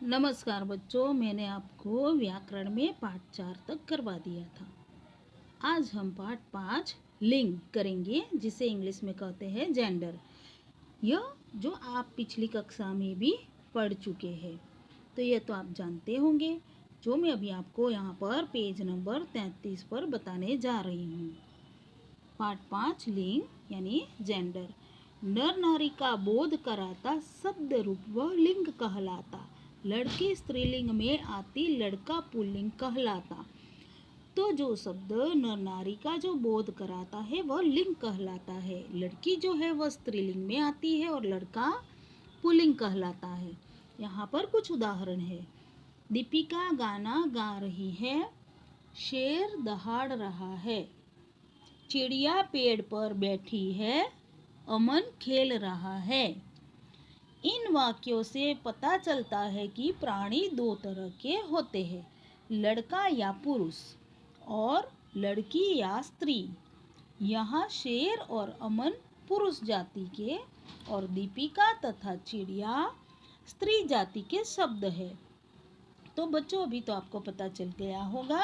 नमस्कार बच्चों, मैंने आपको व्याकरण में पाठ 4 तक करवा दिया था। आज हम पाठ 5 लिंग करेंगे, जिसे इंग्लिश में कहते हैं जेंडर। यह जो आप पिछली कक्षा में भी पढ़ चुके हैं, तो यह तो आप जानते होंगे। जो मैं अभी आपको यहाँ पर पेज नंबर 33 पर बताने जा रही हूँ। पाठ 5 लिंग यानी जेंडर। नर नारी का बोध कराता शब्द रूप वह लिंग कहलाता। लड़की स्त्रीलिंग में आती, लड़का पुल्लिंग कहलाता। तो जो शब्द नर नारी का जो बोध कराता है वह लिंग कहलाता है। लड़की जो है वह स्त्रीलिंग में आती है और लड़का पुल्लिंग कहलाता है। यहाँ पर कुछ उदाहरण है। दीपिका गाना गा रही है, शेर दहाड़ रहा है, चिड़िया पेड़ पर बैठी है, अमन खेल रहा है। इन वाक्यों से पता चलता है कि प्राणी दो तरह के होते हैं, लड़का या पुरुष और लड़की या स्त्री। यहाँ शेर और अमन पुरुष जाति के और दीपिका तथा चिड़िया स्त्री जाति के शब्द है। तो बच्चों, अभी तो आपको पता चल गया होगा।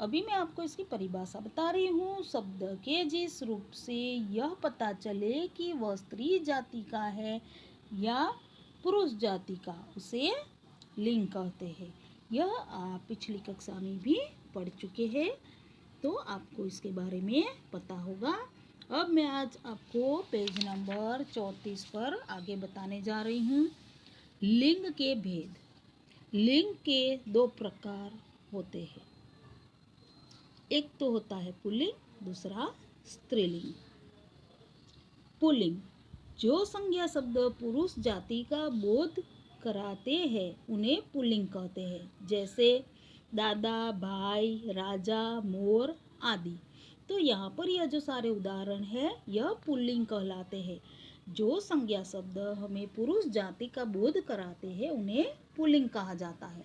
अभी मैं आपको इसकी परिभाषा बता रही हूँ। शब्द के जिस रूप से यह पता चले कि वह स्त्री जाति का है या पुरुष जाति का, उसे लिंग कहते हैं। यह आप पिछली कक्षा में भी पढ़ चुके हैं, तो आपको इसके बारे में पता होगा। अब मैं आज आपको पेज नंबर 34 पर आगे बताने जा रही हूँ। लिंग के भेद। लिंग के दो प्रकार होते हैं, एक तो होता है पुल्लिंग, दूसरा स्त्रीलिंग। पुल्लिंग जो संज्ञा शब्द पुरुष जाति का बोध कराते हैं उन्हें पुल्लिंग कहते हैं, जैसे दादा, भाई, राजा, मोर आदि। तो यहाँ पर यह जो सारे उदाहरण है यह पुल्लिंग कहलाते हैं। जो संज्ञा शब्द हमें पुरुष जाति का बोध कराते हैं उन्हें पुल्लिंग कहा जाता है।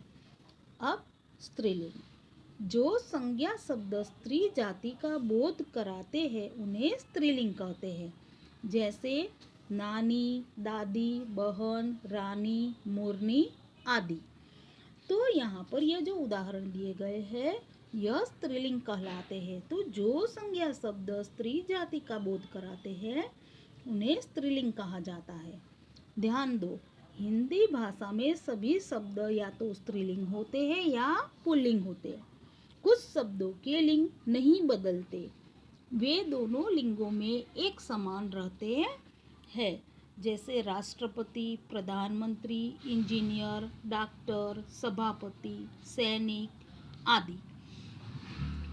अब स्त्रीलिंग। जो संज्ञा शब्द स्त्री जाति का बोध कराते हैं उन्हें स्त्रीलिंग कहते हैं, जैसे नानी, दादी, बहन, रानी, मोरनी आदि। तो यहाँ पर यह जो उदाहरण दिए गए हैं यह स्त्रीलिंग कहलाते हैं। तो जो संज्ञा शब्द स्त्री जाति का बोध कराते हैं उन्हें स्त्रीलिंग कहा जाता है। ध्यान दो, हिंदी भाषा में सभी शब्द या तो स्त्रीलिंग होते हैं या पुल्लिंग होते हैं। कुछ शब्दों के लिंग नहीं बदलते, वे दोनों लिंगों में एक समान रहते हैं, जैसे राष्ट्रपति, प्रधानमंत्री, इंजीनियर, डॉक्टर, सभापति, सैनिक आदि।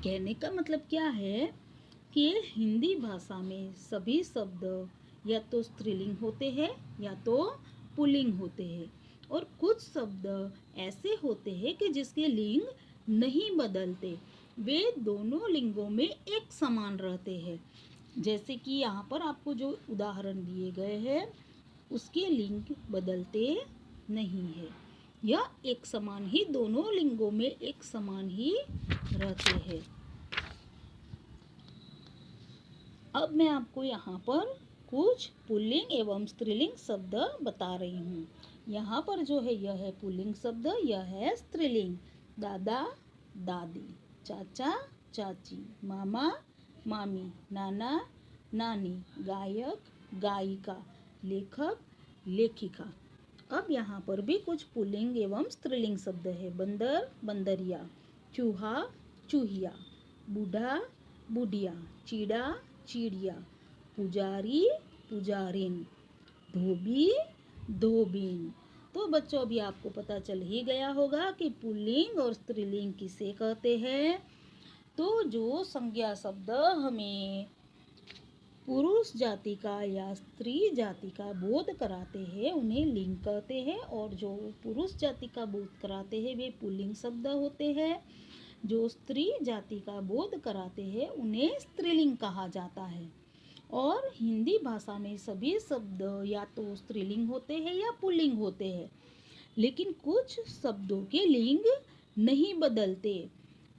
कहने का मतलब क्या है कि हिंदी भाषा में सभी शब्द या तो स्त्रीलिंग होते हैं या तो पुल्लिंग होते हैं, और कुछ शब्द ऐसे होते हैं कि जिसके लिंग नहीं बदलते, वे दोनों लिंगों में एक समान रहते हैं। जैसे कि यहाँ पर आपको जो उदाहरण दिए गए हैं उसके लिंग बदलते नहीं है, यह एक समान ही दोनों लिंगों में एक समान ही रहते हैं। अब मैं आपको यहाँ पर कुछ पुल्लिंग एवं स्त्रीलिंग शब्द बता रही हूँ। यहाँ पर जो है यह है पुल्लिंग शब्द, यह है स्त्रीलिंग। दादा, दादी, चाचा, चाची, मामा, मामी, नाना, नानी, गायक, गायिका, लेखक, लेखिका। अब यहाँ पर भी कुछ पुल्लिंग एवं स्त्रीलिंग शब्द है। बंदर, बंदरिया, चूहा, चूहिया, बूढ़ा, बुढ़िया, चीड़ा, चिड़िया, पुजारी, पुजारिन, धोबी, धोबिन। तो बच्चों, अभी आपको पता चल ही गया होगा कि पुल्लिंग और स्त्रीलिंग किसे कहते हैं। तो जो संज्ञा शब्द हमें पुरुष जाति का या स्त्री जाति का बोध कराते हैं उन्हें लिंग कहते हैं, और जो पुरुष जाति का बोध कराते हैं वे पुल्लिंग शब्द होते हैं। जो स्त्री जाति का बोध कराते हैं उन्हें स्त्रीलिंग कहा जाता है। और हिंदी भाषा में सभी शब्द या तो स्त्रीलिंग होते हैं या पुल्लिंग होते हैं, लेकिन कुछ शब्दों के लिंग नहीं बदलते,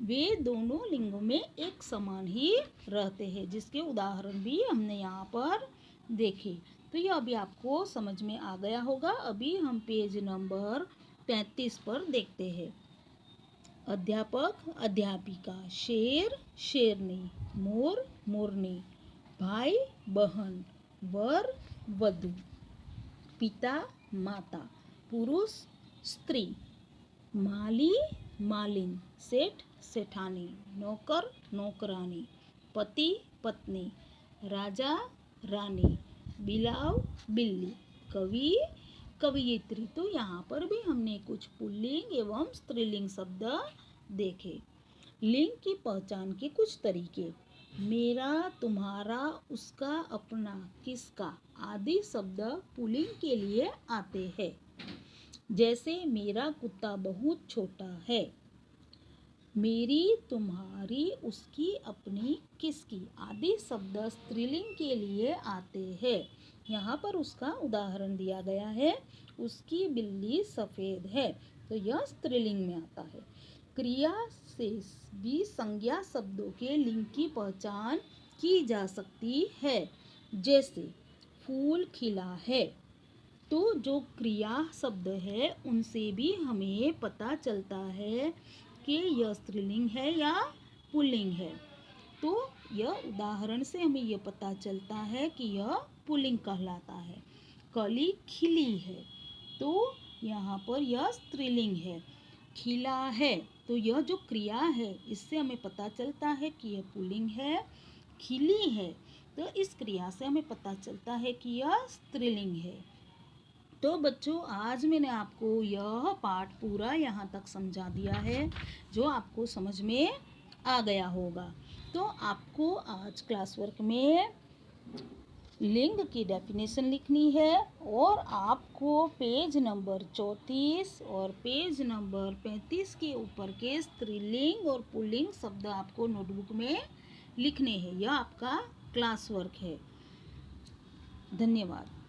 वे दोनों लिंगों में एक समान ही रहते हैं, जिसके उदाहरण भी हमने यहाँ पर देखे। तो ये अभी आपको समझ में आ गया होगा। अभी हम पेज नंबर 35 पर देखते हैं। अध्यापक अध्यापिका, शेर शेरनी, मोर मोरनी, भाई बहन, वर वधु, पिता माता, पुरुष स्त्री, माली मालिन, सेठ सेठानी, नौकर नौकरानी, पति पत्नी, राजा रानी, बिलाव बिल्ली, कवि कवयित्री। तो यहाँ पर भी हमने कुछ पुल्लिंग एवं स्त्रीलिंग शब्द देखे। लिंग की पहचान के कुछ तरीके। मेरा, तुम्हारा, उसका, अपना, किसका आदि शब्द पुल्लिंग के लिए आते हैं। जैसे मेरा कुत्ता बहुत छोटा है। मेरी, तुम्हारी, उसकी, अपनी, किसकी आदि शब्द स्त्रीलिंग के लिए आते हैं। यहाँ पर उसका उदाहरण दिया गया है, उसकी बिल्ली सफ़ेद है, तो यह स्त्रीलिंग में आता है। क्रिया से भी संज्ञा शब्दों के लिंग की पहचान की जा सकती है। जैसे फूल खिला है, तो जो क्रिया शब्द है उनसे भी हमें पता चलता है कि यह स्त्रीलिंग है या पुल्लिंग है। तो यह उदाहरण से हमें यह पता चलता है कि यह पुल्लिंग कहलाता है। कली खिली है, तो यहाँ पर यह स्त्रीलिंग है। खिला है, तो यह जो क्रिया है इससे हमें पता चलता है कि यह पुल्लिंग है। खिली है, तो इस क्रिया से हमें पता चलता है कि यह स्त्रीलिंग है। तो बच्चों, आज मैंने आपको यह पाठ पूरा यहाँ तक समझा दिया है, जो आपको समझ में आ गया होगा। तो आपको आज क्लास वर्क में लिंग की डेफिनेशन लिखनी है और आपको पेज नंबर 34 और पेज नंबर 35 के ऊपर के स्त्रीलिंग और पुल्लिंग शब्द आपको नोटबुक में लिखने हैं। यह आपका क्लास वर्क है। धन्यवाद।